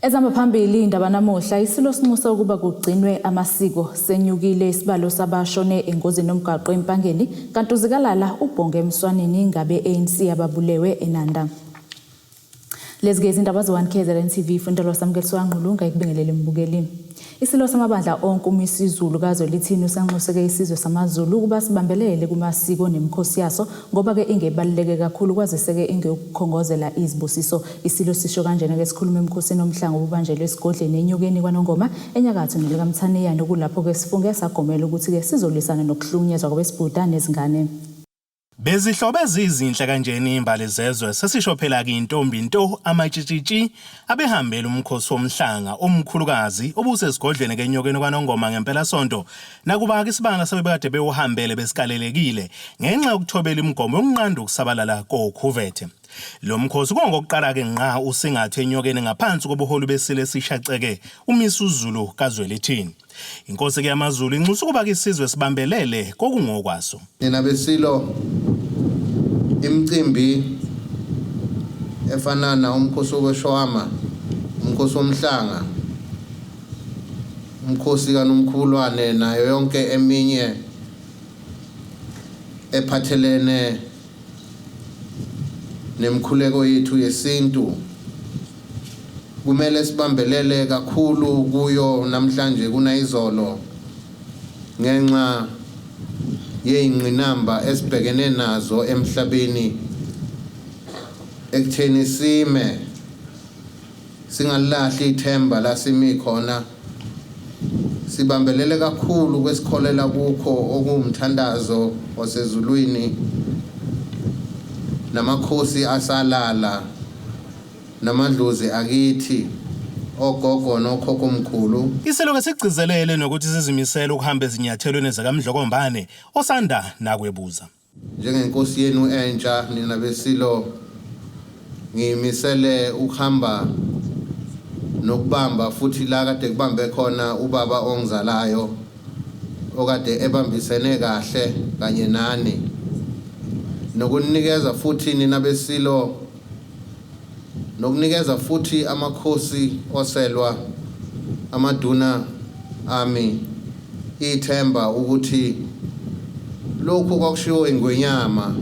Ezihamba phambili indaba namuhla Isilo sinxusa ukuba kugcinwe amasiko senyukile isibalo sabashone engozini nomgwaqo Empangeni kanti uzikalala ubhonge emswaneni ngabe ANC ababulewe eNanda. Lezi ke izindaba ze1KZNTV ifundelwa samkeliswa ngqulunga ikubingelele mbukeli. Isilo samabandla onke umisizulu kazwe lithini usanxuseke isizwe Samazulu ukuba sibambelele kumasiko nemikhosi yaso ngoba ke ingebaluleke kakhulu kwaziseke ingekukhongozela izibusiso. Isilo sisho kanjena ke sikhuluma emkhosini omhlanga obubanjelwe esigodleni enyokeni kwaNongoma enyakatho nelikaMthaniya nokulapho ke Sifunga sagomela ukuthi ke sizolisana nokuhlukunyezwa kwabesibhuda nezingane. Bezihlobo ezizinhle kanjeni imbali zezwe sesisho phela ke intombi nto amatshitshitshi abehambela umkhosi womhlanga omkhulukazi obusesigodleni kenyokeni kwaNongoma ngempela sonto nakuba ke isibanga sebekade bewuhambele besikalelekile ngenxa yokuthobela imigomo yokunqanda ukusabalala kokhuvethe. Lo mkhosi kongokuqala ke ngqa usingathe enyokeni ngaphansi kobuholi besile sishaceke umisuzulu kazwe lithini. Inkosi ke yamaZulu inxusa ukuba ke isizwe sibambelele kokungokwaso. Nina besilo imicimbi efana na umkhosi wokweshwama, umkhosi womhlanga, umkhosi kaNomkhulwane nayo yonke eminye ephathelene nemkhuleko yethu yesintu kumele sibambelele kakhulu kuyo namhlanje kunayizolo ngenxa yeyingqinamba esibhekene nazo emhlabeni ekutheni sime singalahli ithemba lasimi khona sibambelele kakhulu kwesikholela kukho okumthandazo wasezulwini namakhosi asalala namadlozi akithi ogogo nokhokho omkhulu. Isilo ke sigcizelele nokuthi sizimisela ukuhamba ezinyathelweni zakamdlokombane osanda nakwebuza. Njengenkosi yenu entsha nina besilo ngimisele ukuhamba nokubamba futhi la kade kubambe khona ubaba ongizalayo okade ebambisene kahle kanye nani nokunikeza futhi nina besilo nokunikeza futhi amakhosi oselwa amaduna ami ithemba ukuthi lokhu kwakushiwo ingwenyama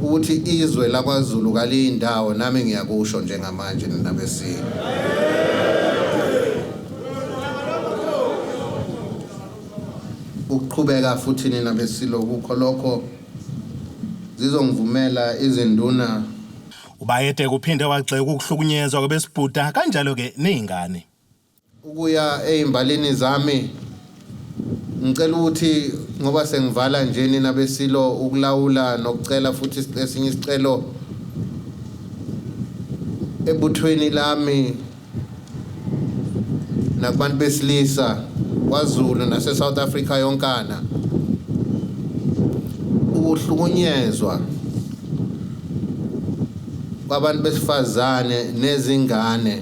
ukuthi izwe lakwaZulu kalindawo nami ngiyakusho njengamanje nina besilo. Ukuqhubeka futhi nina besilo kukho lokho zizongivumela izinduna ubayede kuphinde wagxeka ukuhlukunyezwa kwabesibhuda kanjalo ke nezingane. Ukuya ezimbalini zami ngicela ukuthi ngoba sengivala nje nina besilo ukulawula nokucela futhi esinye isicelo ebuthweni lami nakubantu besilisa kwaZulu nase South Africa yonkana ukuhlukunyezwa kwabantu besifazane nezingane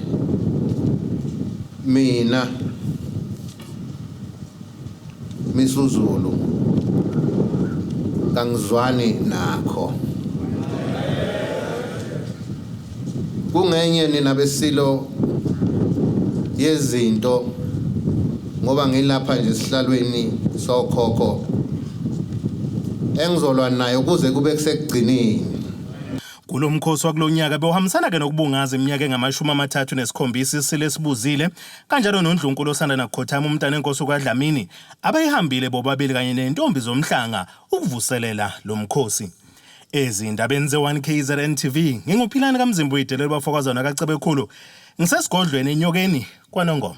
mina misuzulu kangizwani nakho kungenye nina besilo yezinto ngoba ngilapha nje sihlalweni sokhokho engizolwa nayo kuze kube kusekugcineni. Kulo mkhosi wakulonyaka bewuhambisana ke nokubungaza iminyaka engama37 isile sibuzile kanjalo noNdlunkulu osanda nakukhothama umntana enkosi kwaDlamini abayihambile bobabili kanye nentombi zomhlanga ukuvuselela lo mkhosi. Ezindabeni ze1KZNTV nginguphilani kaMzimba uyidelele bafokazana kaCebekhulu ngisesigodlweni enyokeni kwaNongoma.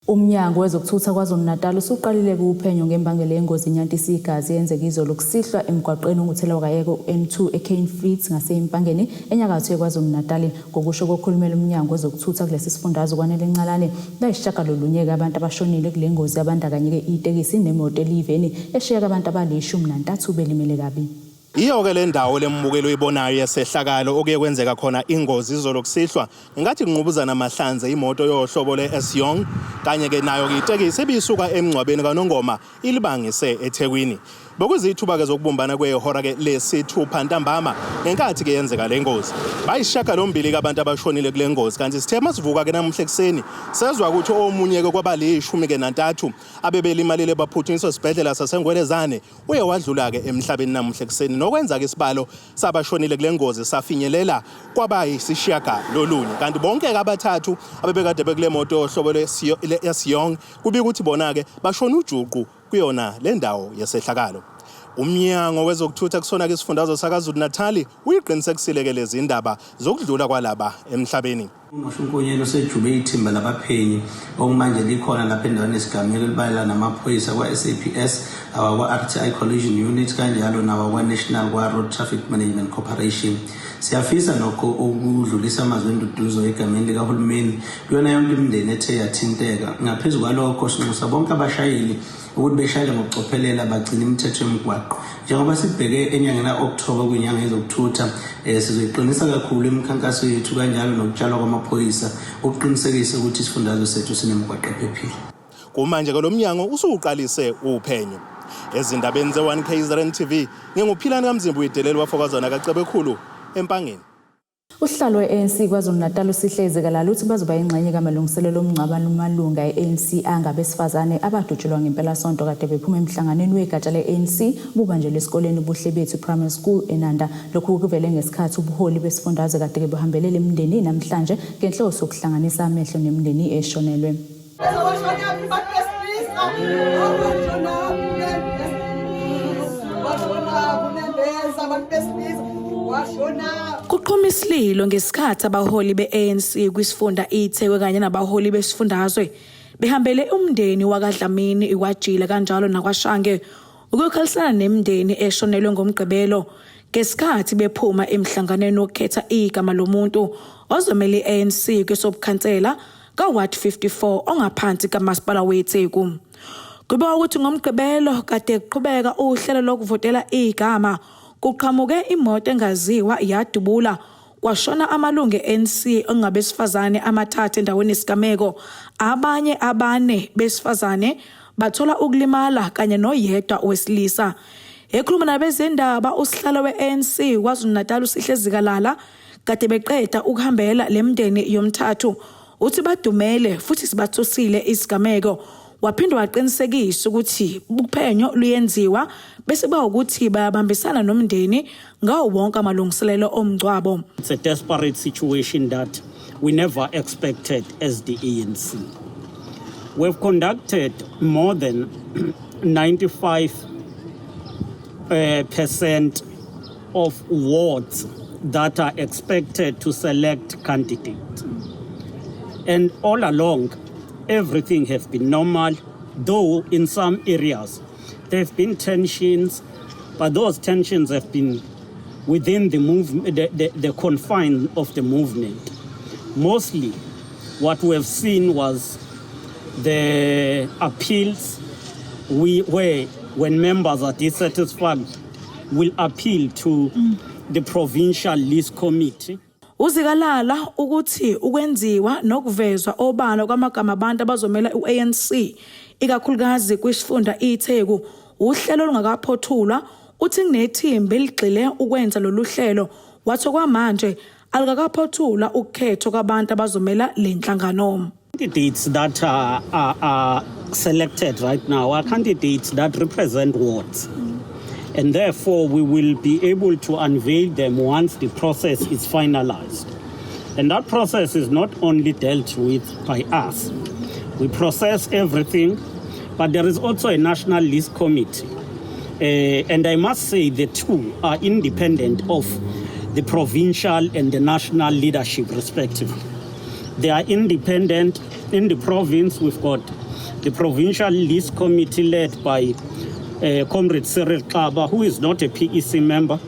Umnyango wezokuthutha kwaZulu-Natal usuqalile ukuphenyo ngembangela yengozi inyantisi igazi yenzeka izolo kusihlwa emgwaqweni onguthela wakayeko N2 eCanefields ngaseempangeni enyakatho yeKwaZulu-Natal. Ngokusho kokhulumela umnyango wezokuthutha kulesi sifundazwe kwanele enqalane bayishagalolunye abantu abashonile kule ngozi abandakanyeke itekisi nemoto eliveni eshiyeka abantu abali13 belimele kabi. Iyo ke le ndawo lembukelo ibonayo yasehlakalo okuye kwenzeka khona ingozi izolo kusihlwa ngathi kunqubuzana amahlanze imoto yohlobo leSiyong kanye ke nayo itekisi ebisuka emngcwabeni kaNongoma ilibangise eThekwini. Bokuzithuba ke zokubumbana kwehora ke lesithupha ntambama ngenkathi ke yenzeka lengozi. Bayishagalombili kabantu abashonile kule ngozi kanti sithe masivuka ke namuhla ekseni sezwa ukuthi omunye ke kwabali-10 ke nantathu abebelimalile baphuthunyiswa esibhedlela saseNgwelezane uye wadlula ke emhlabeni namuhla ekseni nokwenza ke isibalo sabashonile kule ngozi safinyelela kwabayisishiyagalolunye kanti bonke ke abathathu abebekade bekule moto ohlobo lesiYong kubika ukuthi bona ke bashona ujuqu kuyona le ndawo yesehlakalo. Umnyango wezokuthutha kusona ke isifundazwe saKwaZulu Natali uyiqinisekisile ke lezi indaba zokudlula kwalaba emhlabeni. Unoshunkonyelo sejube ithimba labaphenyi okumanje likhona lapha endaweni esigameko elibayela namaphoyisa kwa-SAPS kwa-RTI Collision Unit kanjalo nakwa-National Road Traffic Management Corporation. Siyafisa nokho ukudlulisa amazwi enduduzo egameni likahulumeni kuyona yonke imindeni ethe yathinteka. Ngaphezu kwalokho sinxusa bonke abashayeli ukuthi beshayele ngokucophelela bagcina imithetho yomgwaqo. Njengoba sibheke enyangeni ka-October kwinyanga yezokuthutha sizoyiqinisa kakhulu imikhankaso yethu kanjalo nokutshalwa kwamaphoyisa ukuqinisekisa ukuthi isifundazwe sethu sinemigwaqo ephephile. Kumanje ke lo mnyango usuqalise uphenyo. Ezindabeni ze1KZNTV nginguphilani kaMzimba uyideleli wafokazana kaCebekhulu Empangeni. Uhlalo we-ANC KwaZulu Natal usihlezi kalala uthi bazoba ingxenye kamalungiselelo omngcwabo malunga e-ANC angabesifazane abadutshelwa ngempela sonto kade bephuma emhlanganweni wegatsha le-ANC bubanjele esikoleni ubuhle bethu primary school eNanda. Lokhu kuvele ngesikhathi ubuholi besifundazwe kade ke buhambelele imindeni namhlanje ngenhloso yokuhlanganisa amehlo nemindeni eshonelwe. Kuqhuma isililo ngesikhathi abaholi be-ANC kwisifunda iThekwini kanye nabaholi besifundazwe behambele umndeni wakaDlamini iwajile kanjalo nakwaShange ukuyokhalisana nemindeni eshonelwe ngomgqibelo ngesikhathi bephuma emhlanganweni wokukhetha igama lomuntu ozomela i-ANC kwesobukhansela kaWard 54 ongaphansi kamasipala weThekwini. Kuba ukuthi ngomgqibelo kade kuqhubeka uhlelo lokuvotela igama kuqhamuke imoto engaziwa yadubula kwashona amalungu e-ANC ongabesifazane amathathu endaweni yesigameko. Abanye abane besifazane bathola ukulimala kanye noyedwa wesilisa. Ekhuluma nabezindaba usihlalo we-ANC KwaZulu Natal usihlezi kalala kade beqeda ukuhambela lemndeni yomthathu uthi badumele futhi sibathusile isigameko. Waphinde waqinisekisa ukuthi uphenyo luyenziwa bese ba ukuthi bayabambisana nomndeni ngawo wonke amalungiselelo omngcwabo. It's a desperate situation that we never expected as the ANC. We've conducted more than 95% of wards that are expected to select candidates. And all along, everything has been normal, though in some areas there have been tensions, but those tensions have been within the movement, the confines of the movement. Mostly, what we have seen was the appeals where when members are dissatisfied, will appeal to the provincial list committee. Uzikalala ukuthi ukwenziwa nokuvezwa obala kwamagama abantu abazomela u-ANC ikakhulukazi kwisifunda iThekwini uhlelo olungakaphothulwa uthi kunethimba eligxile ukwenza lolu hlelo wathi kwamanje alikakaphothulwa ukukhetho kwabantu abazomela lenhlangano. Candidates that are selected right now are candidates that represent wards. And therefore, we will be able to unveil them once the process is finalized. And that process is not only dealt with by us. We process everything, but there is also a national list committee. And I must say the two are independent of the provincial and the national leadership, respectively. They are independent. In the province, we've got the provincial list committee led by Comrade Cyril Kaba, who is not a PEC member,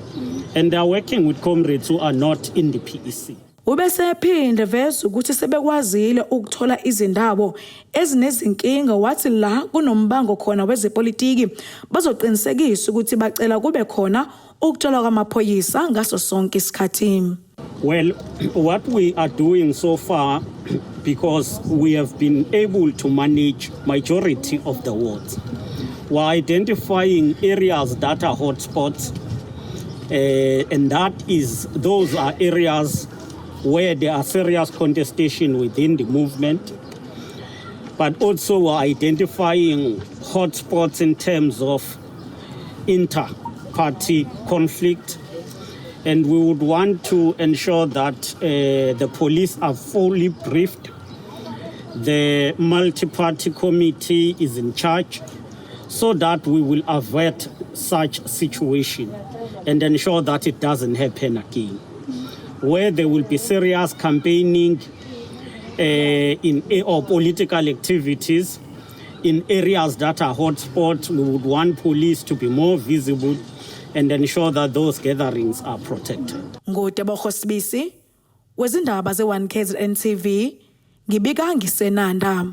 and they are working with comrades who are not in the PEC. Ubesephinde veza ukuthi sebekwazile ukuthola izindawo ezinezinkinga wathi la kunombango khona wezepolitiki bazoqinisekisa ukuthi bacela kube khona ukutshalwa kwamaphoyisa ngaso sonke isikhathi. Well, what we are doing so far, because we have been able to manage majority of the wards, we're identifying areas that are hotspots, and those are areas where there are serious contestation within the movement. But also we're identifying hotspots in terms of inter-party conflict. And we would want to ensure that the police are fully briefed. The multi-party committee is in charge so that we will avert such situation and ensure that it doesn't happen again. Where there will be serious campaigning or political activities in areas that are hotspots, we would want police to be more visible and ensure that those gatherings are protected. Ngotebogo Sibisi, wezindaba ze1KZNTV, ngibika ngisenanda.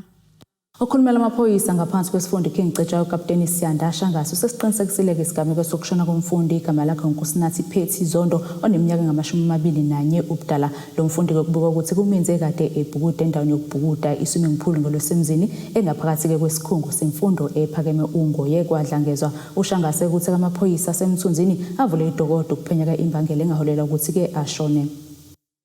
Okhulumela amaphoyisa ngaphansi kwesifundo King uKapteni Siyanda Shangaso sesiqinisekisile isigameko sokushona komfundi igama lakhe uNkosinathi Phethi Zondo oneminyaka engama-21 ubudala. Lo mfundi kokubuka ukuthi kumenze kade ebhukuda endaweni yokubhukuda iswimming pool ngolwesemzini engaphakathi kwesikhungo semfundo ephakeme uNgoye kwadlangezwa. Ushangase ukuthi amaphoyisa asemthunzini avule idokodo ukuphenyeka imbangela engaholela ukuthi ke ashone.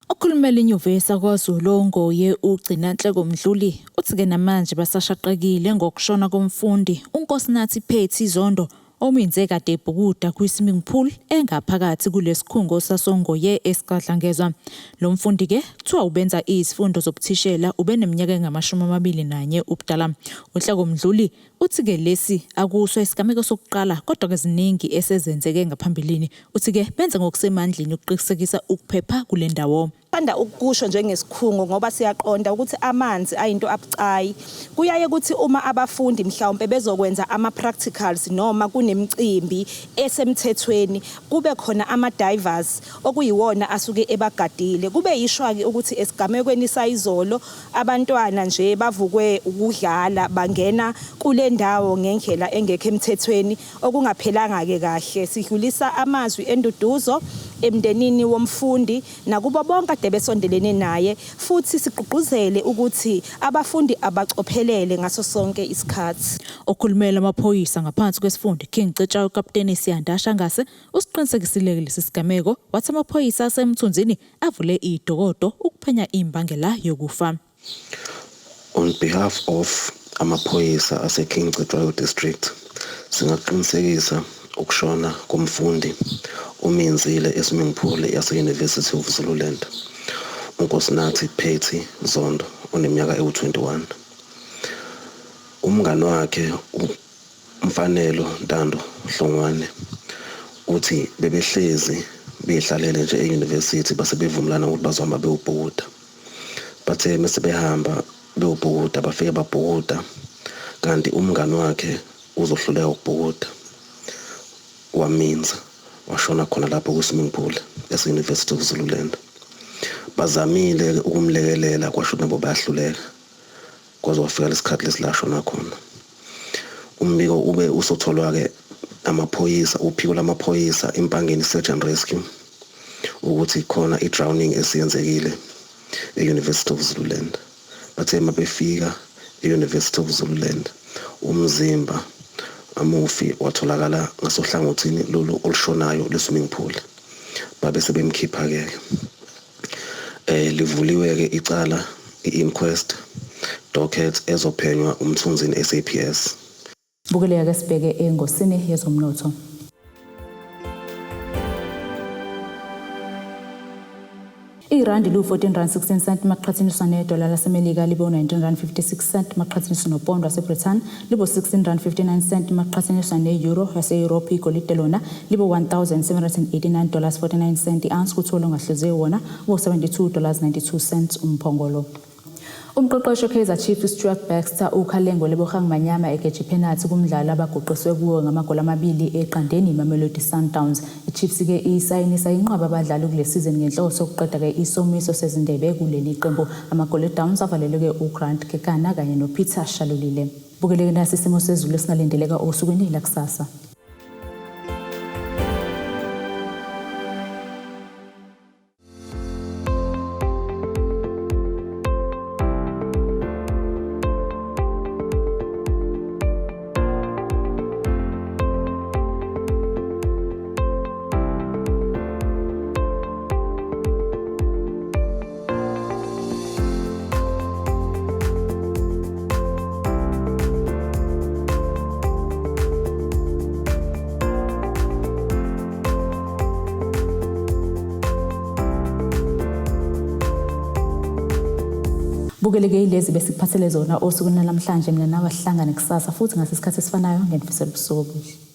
Okhulumela inyuvesi kwaZulu uNgoye ugcina Nhleko Mdluli uthi ke namanje basashaqekile ngokushona komfundi uNkosinathi Phethi Zondo omenze kade ebhukuda kwi-swimming pool engaphakathi kulesikhungo sasongoye esikadlangezwa. Lo mfundi ke kuthiwa ubenza izifundo zobuthishela ubeneminyaka engama-21 ubudala. Nhleko Mdluli uthi ke lesi akusho isigameko sokuqala kodwa ke ziningi esezenzeke ngaphambilini. Uthi ke benze ngokusemandleni ukuqinisekisa ukuphepha kule ndawo. Thanda ukusho njengesikhungo ngoba siyaqonda ukuthi amanzi ayinto abucayi. Kuyaye ukuthi uma abafundi mhlawumbe bezokwenza ama-practicals noma kunemicimbi esemthethweni kube khona ama-divers okuyiwona asuke ebagadile. Kube yishwa-ke ukuthi esigamekweni sayizolo abantwana nje bavukwe ukudlala bangena kule ndawo ngendlela engekho emthethweni okungaphelanga-ke kahle. Sidlulisa amazwi enduduzo emndenini womfundi nakubo bonke ade besondelene naye futhi sigqugquzele ukuthi abafundi abacophelele ngaso sonke isikhathi. Okhulumela amaphoyisa ngaphansi kwesifundo King uKapteni Siyanda Shangase usiqinisekisile lesi sigameko wathi amaphoyisa asemthunzini avule idokodo ukuphenya imbangela yokufa. On behalf of amaphoyisa ase King District singaqinisekisa ukushona komfundi umenzile eswimming pool yase University of Zululand uNkosinathi Phethi Zondo oneminyaka ewu-21. Umngane wakhe umfanelo Ntando Hlongwane uthi bebehlezi behlalele nje e-university base bevumelana ukuthi bazohamba beyobhukuda. Bathe mase behamba beyobhukuda bafike babhukuda kanti umngane wakhe uzohluleka ukubhukuda. Waminza washona khona lapho ku-swimming pool ese-University of Zululand. Bazamile ukumlekelela kwasho nabo bayahluleka kwaze wafika lesikhathi lesilashona khona. Umbiko ube usotholwa-ke amaphoyisa uphiko lamaphoyisa Empangeni Search and Rescue ukuthi khona i-drowning esiyenzekile e-University of Zululand. Bathe mabefika e-University of Zululand umzimba amufi watholakala ngasohlangothini lolu olushonayo le-swimming pool. Babe sebemkhipha-ke livuliwe-ke icala i-inquest docket ezophenywa umthunzini SAPS. Bukeleka sibheke engosini yezomnotho. Irandi lu-14.16 maqhathaniswa nedola laseMelika libo 19.56 maqhathaniswa nopondo waseBritain libo 16.59 maqhathaniswa ne-euro yase-Europe. Igolide lona libo $1,789.49 i-ounce kutholo ngahluziwe wona $72.92 umphongolo. Umqeqeshi Kaizer Chiefs Stuart Baxter ukhalengo lebohang manyama egeje penalty kumdlalo abaguqiswe kuwo ngamagoli 2 eqandeni Mamelodi Sundowns. iChiefs ke isayinisa inqwaba abadlali kule season ngenhloso yokuqeda ke isomiso sezindebe kuleli qembu. Amagoli Downs avalelwe ke uGrant Kekana kanye noPeter Shalulile. Bukeleke nasi isimo sezulu esingalindeleka osukwini lakusasa. Bukeleke ilezi besikuphathele zona osukwini namhlanje mina nawe sihlangane kusasa futhi ngasesikhathi esifanayo ngenifisela ubusuku obuhle.